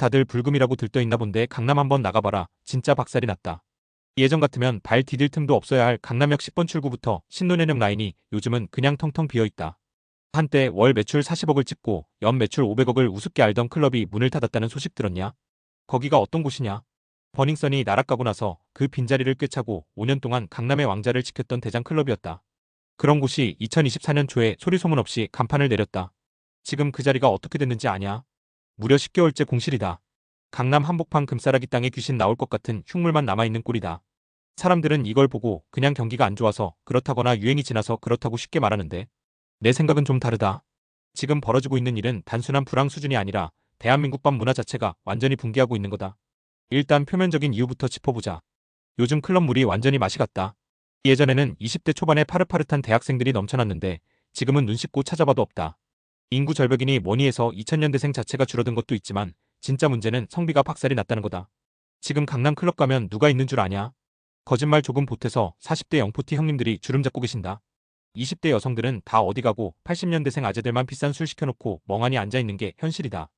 다들 불금이라고 들떠있나 본데 강남 한번 나가봐라. 진짜 박살이 났다. 예전 같으면 발 디딜 틈도 없어야 할 강남역 10번 출구부터 신논현역 라인이 요즘은 그냥 텅텅 비어있다. 한때 월 매출 40억을 찍고 연 매출 500억을 우습게 알던 클럽이 문을 닫았다는 소식 들었냐? 거기가 어떤 곳이냐? 버닝썬이 나락가고 나서 그 빈자리를 꿰차고 5년 동안 강남의 왕자를 지켰던 대장 클럽이었다. 그런 곳이 2024년 초에 소리소문 없이 간판을 내렸다. 지금 그 자리가 어떻게 됐는지 아냐? 무려 10개월째 공실이다. 강남 한복판 금싸라기 땅에 귀신 나올 것 같은 흉물만 남아있는 꼴이다. 사람들은 이걸 보고 그냥 경기가 안 좋아서 그렇다거나 유행이 지나서 그렇다고 쉽게 말하는데 내 생각은 좀 다르다. 지금 벌어지고 있는 일은 단순한 불황 수준이 아니라 대한민국 밥 문화 자체가 완전히 붕괴하고 있는 거다. 일단 표면적인 이유부터 짚어보자. 요즘 클럽 물이 완전히 맛이 갔다. 예전에는 20대 초반에 파릇파릇한 대학생들이 넘쳐났는데 지금은 눈 씻고 찾아봐도 없다. 인구 절벽이니 뭐니 해서 2000년대생 자체가 줄어든 것도 있지만 진짜 문제는 성비가 박살이 났다는 거다. 지금 강남 클럽 가면 누가 있는 줄 아냐? 거짓말 조금 보태서 40대 영포티 형님들이 주름 잡고 계신다. 20대 여성들은 다 어디 가고 80년대생 아재들만 비싼 술 시켜놓고 멍하니 앉아있는 게 현실이다.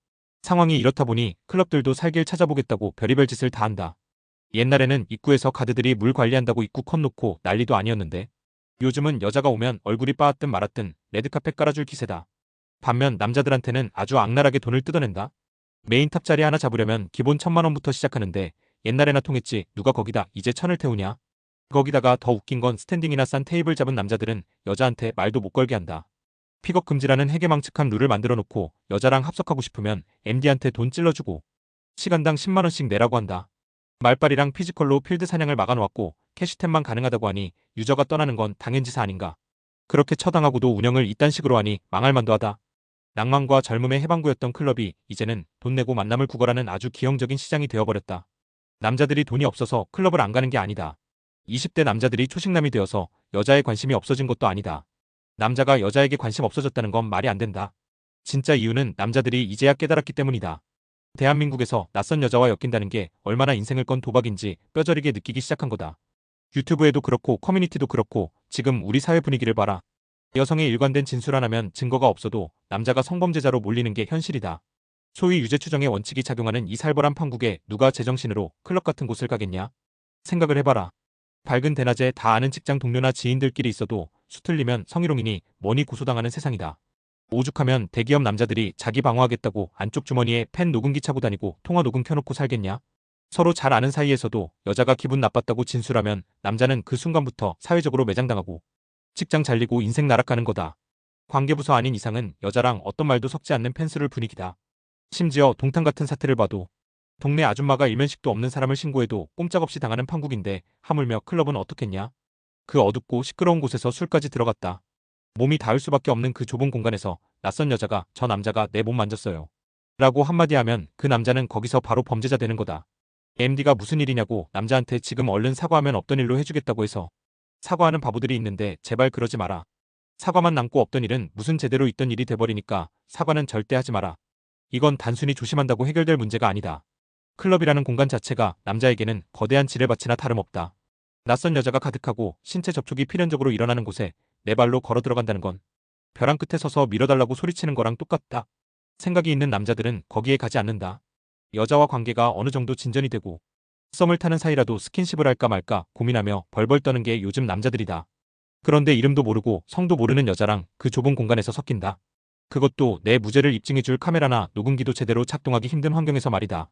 상황이 이렇다 보니 클럽들도 살길 찾아보겠다고 별의별 짓을 다 한다. 옛날에는 입구에서 가드들이 물 관리한다고 입구 컷 놓고 난리도 아니었는데 요즘은 여자가 오면 얼굴이 빠았든 말았든 레드카펫 깔아줄 기세다. 반면 남자들한테는 아주 악랄하게 돈을 뜯어낸다. 메인탑 자리 하나 잡으려면 기본 1000만 원부터 시작하는데 옛날에나 통했지 누가 거기다 이제 천을 태우냐. 거기다가 더 웃긴 건 스탠딩이나 싼 테이블 잡은 남자들은 여자한테 말도 못 걸게 한다. 픽업 금지라는 해괴망측한 룰을 만들어 놓고 여자랑 합석하고 싶으면 MD한테 돈 찔러주고 시간당 10만원씩 내라고 한다. 말빨이랑 피지컬로 필드 사냥을 막아놓았고 캐시템만 가능하다고 하니 유저가 떠나는 건 당연지사 아닌가. 그렇게 처당하고도 운영을 이딴 식으로 하니 망할 만도 하다. 낭만과 젊음의 해방구였던 클럽이 이제는 돈 내고 만남을 구걸하는 아주 기형적인 시장이 되어버렸다. 남자들이 돈이 없어서 클럽을 안 가는 게 아니다. 20대 남자들이 초식남이 되어서 여자에 관심이 없어진 것도 아니다. 남자가 여자에게 관심 없어졌다는 건 말이 안 된다. 진짜 이유는 남자들이 이제야 깨달았기 때문이다. 대한민국에서 낯선 여자와 엮인다는 게 얼마나 인생을 건 도박인지 뼈저리게 느끼기 시작한 거다. 유튜브에도 그렇고 커뮤니티도 그렇고 지금 우리 사회 분위기를 봐라. 여성의 일관된 진술 하나면 증거가 없어도 남자가 성범죄자로 몰리는 게 현실이다. 소위 유죄 추정의 원칙이 작용하는 이 살벌한 판국에 누가 제정신으로 클럽 같은 곳을 가겠냐? 생각을 해봐라. 밝은 대낮에 다 아는 직장 동료나 지인들끼리 있어도 수틀리면 성희롱이니 뭐니 고소당하는 세상이다. 오죽하면 대기업 남자들이 자기 방어하겠다고 안쪽 주머니에 펜 녹음기 차고 다니고 통화 녹음 켜놓고 살겠냐? 서로 잘 아는 사이에서도 여자가 기분 나빴다고 진술하면 남자는 그 순간부터 사회적으로 매장당하고 직장 잘리고 인생 날아가는 거다. 관계부서 아닌 이상은 여자랑 어떤 말도 섞지 않는 펜스를 분위기다. 심지어 동탄 같은 사태를 봐도 동네 아줌마가 일면식도 없는 사람을 신고해도 꼼짝없이 당하는 판국인데 하물며 클럽은 어떻겠냐? 그 어둡고 시끄러운 곳에서 술까지 들어갔다. 몸이 닿을 수밖에 없는 그 좁은 공간에서 낯선 여자가 저 남자가 내 몸 만졌어요. 라고 한마디 하면 그 남자는 거기서 바로 범죄자 되는 거다. MD가 무슨 일이냐고 남자한테 지금 얼른 사과하면 없던 일로 해주겠다고 해서 사과하는 바보들이 있는데 제발 그러지 마라. 사과만 남고 없던 일은 무슨 제대로 있던 일이 돼버리니까 사과는 절대 하지 마라. 이건 단순히 조심한다고 해결될 문제가 아니다. 클럽이라는 공간 자체가 남자에게는 거대한 지뢰밭이나 다름없다. 낯선 여자가 가득하고 신체 접촉이 필연적으로 일어나는 곳에 내 발로 걸어 들어간다는 건 벼랑 끝에 서서 밀어달라고 소리치는 거랑 똑같다. 생각이 있는 남자들은 거기에 가지 않는다. 여자와 관계가 어느 정도 진전이 되고 썸을 타는 사이라도 스킨십을 할까 말까 고민하며 벌벌 떠는 게 요즘 남자들이다. 그런데 이름도 모르고 성도 모르는 여자랑 그 좁은 공간에서 섞인다. 그것도 내 무죄를 입증해줄 카메라나 녹음기도 제대로 작동하기 힘든 환경에서 말이다.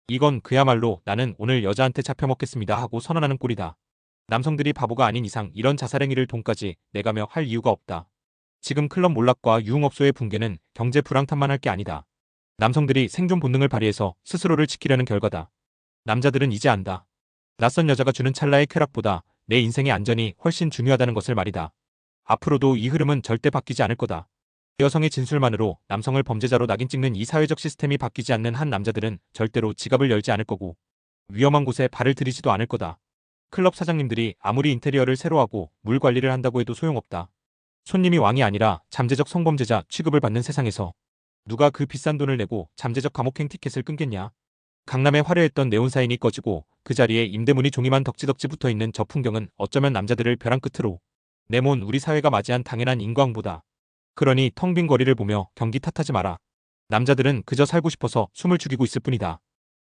이건 그야말로 나는 오늘 여자한테 잡혀먹겠습니다 하고 선언하는 꼴이다. 남성들이 바보가 아닌 이상 이런 자살행위를 돈까지 내가며 할 이유가 없다. 지금 클럽 몰락과 유흥업소의 붕괴는 경제 불황탄만 할 게 아니다. 남성들이 생존 본능을 발휘해서 스스로를 지키려는 결과다. 남자들은 이제 안다. 낯선 여자가 주는 찰나의 쾌락보다 내 인생의 안전이 훨씬 중요하다는 것을 말이다. 앞으로도 이 흐름은 절대 바뀌지 않을 거다. 여성의 진술만으로 남성을 범죄자로 낙인 찍는 이 사회적 시스템이 바뀌지 않는 한 남자들은 절대로 지갑을 열지 않을 거고 위험한 곳에 발을 들이지도 않을 거다. 클럽 사장님들이 아무리 인테리어를 새로 하고 물 관리를 한다고 해도 소용없다. 손님이 왕이 아니라 잠재적 성범죄자 취급을 받는 세상에서 누가 그 비싼 돈을 내고 잠재적 감옥행 티켓을 끊겠냐. 강남에 화려했던 네온사인이 꺼지고 그 자리에 임대문이 종이만 덕지덕지 붙어있는 저 풍경은 어쩌면 남자들을 벼랑 끝으로 내몬 우리 사회가 맞이한 당연한 인과응보다. 그러니 텅 빈 거리를 보며 경기 탓하지 마라. 남자들은 그저 살고 싶어서 숨을 죽이고 있을 뿐이다.